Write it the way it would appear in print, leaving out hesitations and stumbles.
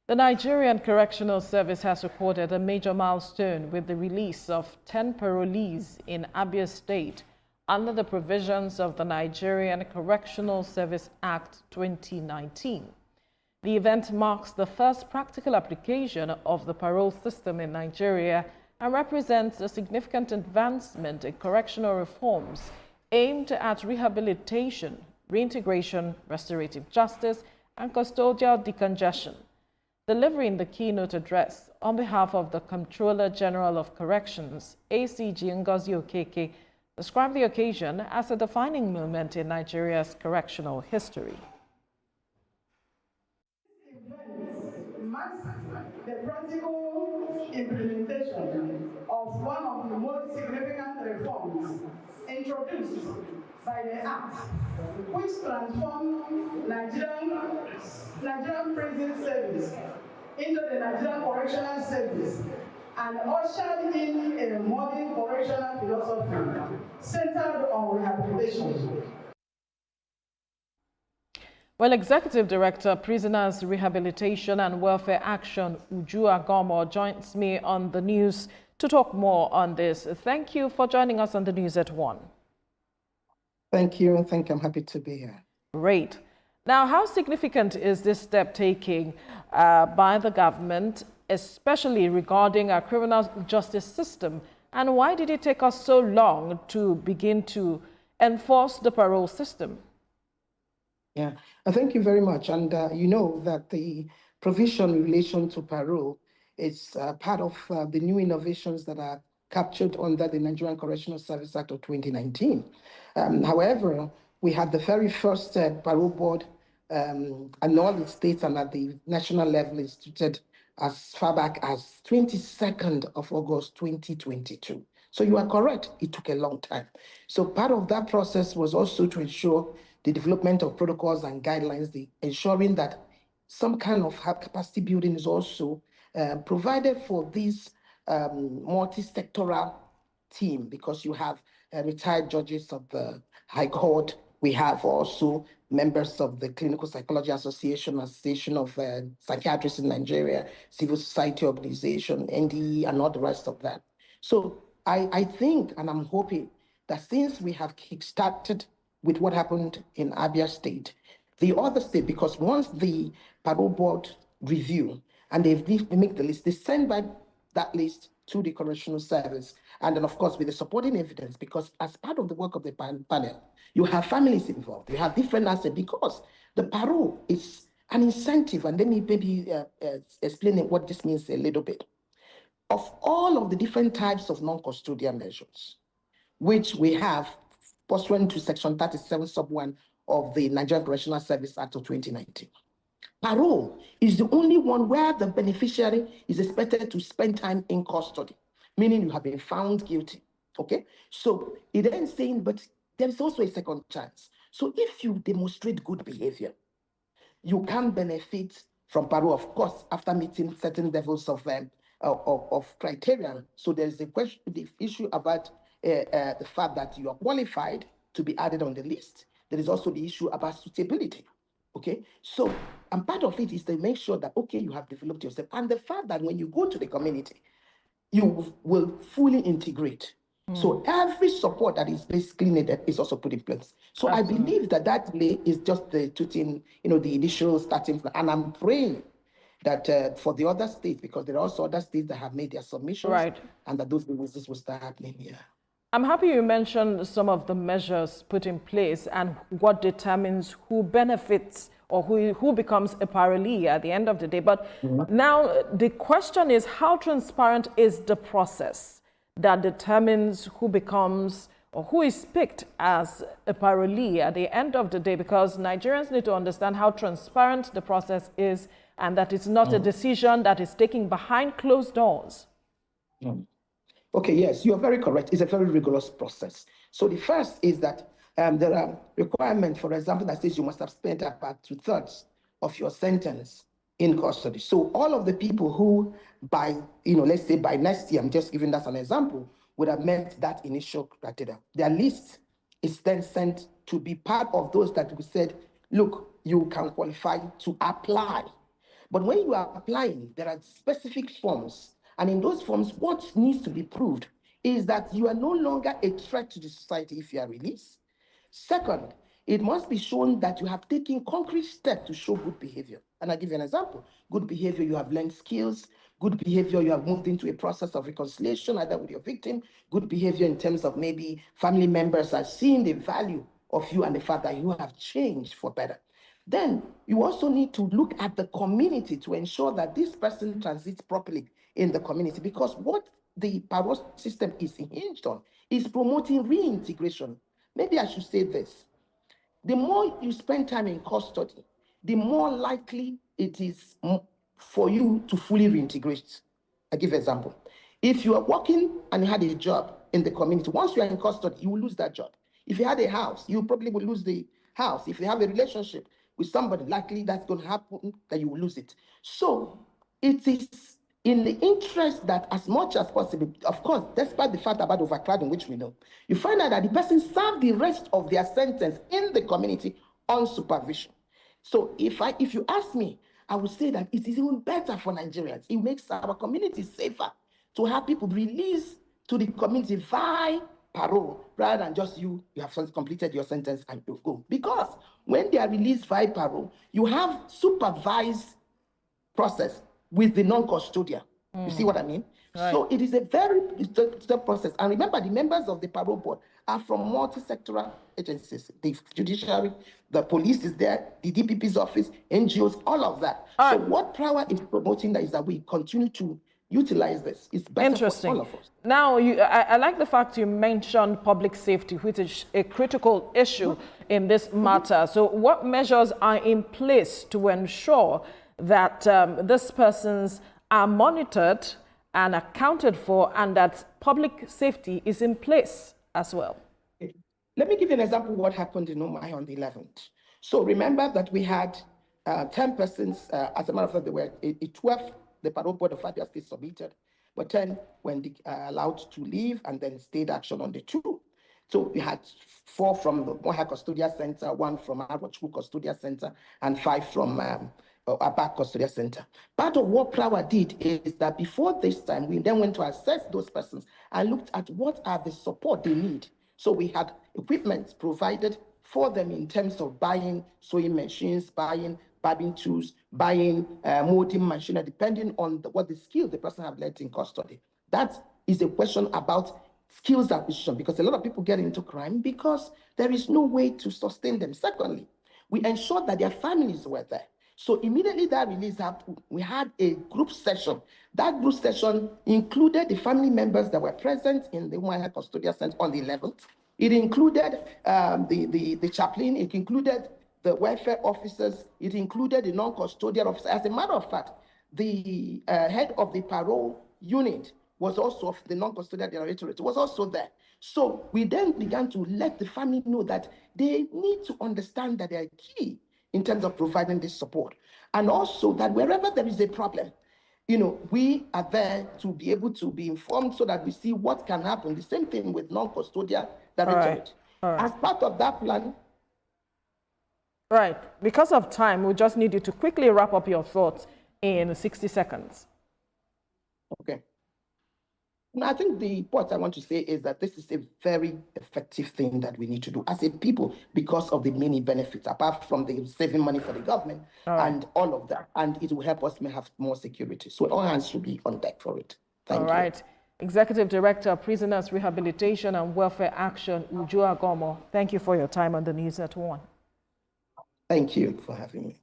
The Nigerian Correctional Service has recorded a major milestone with the release of 10 parolees in Abia State under the provisions of the Nigerian Correctional Service Act 2019. The event marks the first practical application of the parole system in Nigeria and represents a significant advancement in correctional reforms aimed at rehabilitation, reintegration, restorative justice, and custodial decongestion. Delivering the keynote address on behalf of the Comptroller General of Corrections, ACG Ngozi Okeke, described the occasion as a defining moment in Nigeria's correctional history. Marks the practical implementation of one of the most significant reforms introduced by the Act, which transformed Nigerian prison service into the Nigerian Correctional Service and ushered in a modern correctional philosophy centered on rehabilitation. Well, Executive Director, Prisoners Rehabilitation and Welfare Action, Uju Agomo, joins me on the news to talk more on this. Thank you for joining us on the News at 1. Thank you. I'm happy to be here. Great. Now, how significant is this step taking by the government, especially regarding our criminal justice system? And why did it take us so long to begin to enforce the parole system? Yeah, thank you very much. And you know that the provision in relation to parole is part of the new innovations that are captured under the Nigerian Correctional Service Act of 2019. However, we had the very first parole board and all the states and at the national level instituted as far back as 22nd of August 2022. So you are correct, it took a long time. So part of that process was also to ensure the development of protocols and guidelines, ensuring that some kind of capacity building is also provided for this multi-sectoral team, because you have retired judges of the High Court. We have also members of the Clinical Psychology Association of Psychiatrists in Nigeria, Civil Society Organization, NDE, and all the rest of that. So I think, and I'm hoping, that since we have kickstarted with what happened in Abia State, the other state, because once the parole board review and they make the list, they send back that list to the correctional service, and then of course with the supporting evidence, because as part of the work of the panel, you have families involved, you have different assets, because the parole is an incentive. And let me maybe explain what this means a little bit. Of all of the different types of non-custodial measures, which we have pursuant to Section 37 sub 1 of the Nigerian Correctional Service Act of 2019. Parole is the only one where the beneficiary is expected to spend time in custody, meaning you have been found guilty. Okay? So it then saying, but there is also a second chance. So if you demonstrate good behavior, you can benefit from parole, of course, after meeting certain levels of criteria. So there's the issue about the fact that you are qualified to be added on the list. There is also the issue about suitability. Okay, so and part of it is to make sure that, okay, you have developed yourself, and the fact that when you go to the community, you will fully integrate. So every support that is basically needed is also put in place. So absolutely. I believe that delay is just the the initial starting, and I'm praying that for the other states, because there are also other states that have made their submissions, right, and that those releases will start happening here. I'm happy you mentioned some of the measures put in place and what determines who benefits or who becomes a parolee at the end of the day. But now the question is, how transparent is the process that determines who becomes or who is picked as a parolee at the end of the day? Because Nigerians need to understand how transparent the process is, and that it's not a decision that is taken behind closed doors. Okay, yes, you are very correct. It's a very rigorous process. So the first is that there are requirements, for example, that says you must have spent about 2/3 of your sentence in custody. So all of the people who by, let's say by next year, I'm just giving that as an example, would have met that initial criteria. Their list is then sent to be part of those that we said, look, you can qualify to apply. But when you are applying, there are specific forms. And in those forms, what needs to be proved is that you are no longer a threat to the society if you are released. Second, it must be shown that you have taken concrete steps to show good behavior. And I'll give you an example. Good behavior, you have learned skills. Good behavior, you have moved into a process of reconciliation, either with your victim. Good behavior in terms of maybe family members are seeing the value of you and the fact that you have changed for better. Then you also need to look at the community to ensure that this person transits properly in the community, because what the parole system is hinged on is promoting reintegration. Maybe I should say this. The more you spend time in custody, the more likely it is for you to fully reintegrate. I give an example. If you are working and you had a job in the community, once you are in custody, you will lose that job. If you had a house, you probably will lose the house. If you have a relationship with somebody, likely that's going to happen, that you will lose it. So it is in the interest that as much as possible, of course, despite the fact about overcrowding, which we know, you find out that the person served the rest of their sentence in the community on supervision. So if you ask me, I would say that it is even better for Nigerians. It makes our community safer to have people released to the community via parole, rather than just you have completed your sentence and you go. Because when they are released via parole, you have supervised process with the non-custodial. You see what I mean? Right. So it is a very step process. And remember, the members of the parole board are from multi-sectoral agencies. The judiciary, the police is there, the DPP's office, NGOs, all of that. So what Power is promoting that is that we continue to utilize this. It's better for all of us. Now, I like the fact you mentioned public safety, which is a critical issue in this matter. So what measures are in place to ensure that these persons are monitored and accounted for, and that public safety is in place as well? Let me give you an example of what happened in Omai on the 11th. So remember that we had 10 persons, as a matter of fact, there were 12, the parole board of Abia State submitted, but 10 were allowed to leave, and then state action on the 2. So we had 4 from the Moha Custodial Center, 1 from Arwachu Custodial Center, and 5 from Abia Custodial Center. Part of what Power did is that before this time, we then went to assess those persons and looked at what are the support they need. So we had equipment provided for them in terms of buying sewing machines, buying barbing tools, buying molding machinery, depending on what the skill the person have learned in custody. That is a question about skills acquisition, because a lot of people get into crime because there is no way to sustain them. Secondly, we ensured that their families were there. So immediately that release happened, we had a group session. That group session included the family members that were present in the Moha Custodial Center on the 11th. It included the chaplain, it included the welfare officers, it included the non-custodial officers. As a matter of fact, the head of the parole unit was also of the non-custodial directorate, was also there. So we then began to let the family know that they need to understand that they are key in terms of providing this support. And also that wherever there is a problem, we are there to be able to be informed so that we see what can happen. The same thing with non-custodial directorate. All right. As part of that plan. Right. Because of time, we just need you to quickly wrap up your thoughts in 60 seconds. Okay. I think the point I want to say is that this is a very effective thing that we need to do as a people because of the many benefits, apart from the saving money for the government and all of that. And it will help us have more security. So all hands should be on deck for it. Thank you. All right. Executive Director, Prisoners Rehabilitation and Welfare Action, Uju Agomo, thank you for your time on the News at 1. Thank you for having me.